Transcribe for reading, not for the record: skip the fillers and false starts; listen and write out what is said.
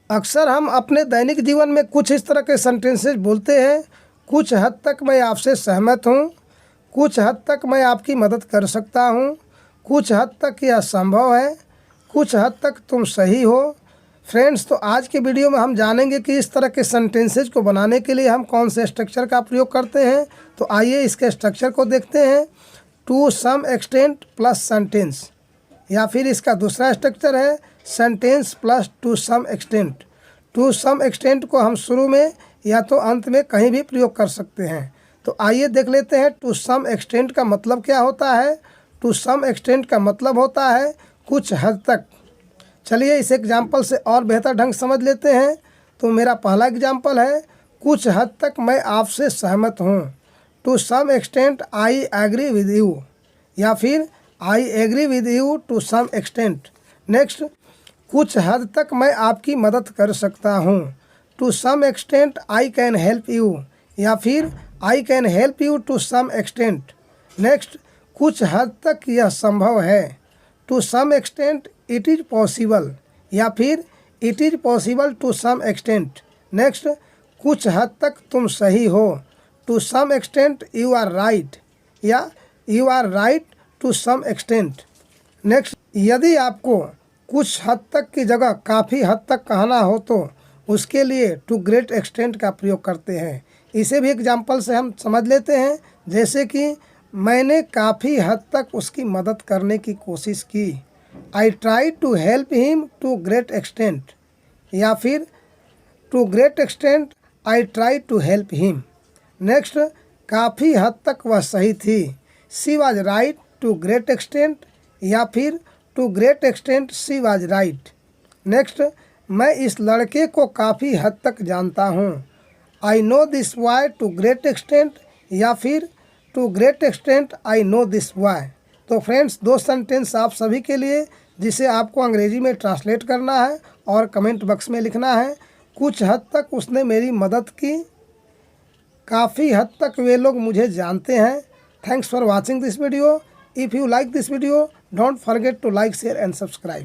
अक्सर हम अपने दैनिक जीवन में कुछ इस तरह के सेंटेंसेस बोलते हैं। कुछ हद तक मैं आपसे सहमत हूँ, कुछ हद तक मैं आपकी मदद कर सकता हूँ, कुछ हद तक यह संभव है, कुछ हद तक तुम सही हो। फ्रेंड्स, तो आज के वीडियो में हम जानेंगे कि इस तरह के सेंटेंसेज को बनाने के लिए हम कौन से स्ट्रक्चर का प्रयोग करते हैं। तो आइए इसके स्ट्रक्चर को देखते हैं। To some extent plus sentence, या फिर इसका दूसरा स्ट्रक्चर है sentence plus to some extent. To some extent को हम शुरू में या तो अंत में कहीं भी प्रयोग कर सकते हैं। तो आइए देख लेते हैं टू सम एक्सटेंट का मतलब क्या होता है। टू सम एक्सटेंट का मतलब होता है कुछ हद तक। चलिए इस एग्जाम्पल से और बेहतर ढंग समझ लेते हैं। तो मेरा पहला एग्जाम्पल है, कुछ हद तक मैं आपसे सहमत हूँ। To some extent I agree with you, या फिर I agree with you to some extent. Next, कुछ हद तक मैं आपकी मदद कर सकता हूँ। To some extent I can help you, या फिर I can help you to some extent. Next, कुछ हद तक यह संभव है। To some extent it is possible, या फिर it is possible to some extent. Next, कुछ हद तक तुम सही हो। To some extent you are right, या you are right to some extent. Next, यदि आपको कुछ हद तक की जगह काफ़ी हद तक कहना हो तो उसके लिए टू ग्रेट एक्सटेंट का प्रयोग करते हैं। इसे भी एग्जाम्पल से हम समझ लेते हैं, जैसे कि मैंने काफ़ी हद तक उसकी मदद करने की कोशिश की। I try to help him to great extent, या फिर to great extent I try to help him. Next, काफ़ी हद तक वह सही थी। She was right to great extent, या फिर to great extent she was right. Next, मैं इस लड़के को काफ़ी हद तक जानता हूँ। I know this boy to great extent, या फिर to great extent I know this boy. तो फ्रेंड्स, दो सेंटेंस आप सभी के लिए जिसे आपको अंग्रेजी में ट्रांसलेट करना है और कमेंट बॉक्स में लिखना है। कुछ हद तक उसने मेरी मदद की, काफ़ी हद तक वे लोग मुझे जानते हैं। Thanks for watching this video. If you like this video, don't forget to like, share and subscribe.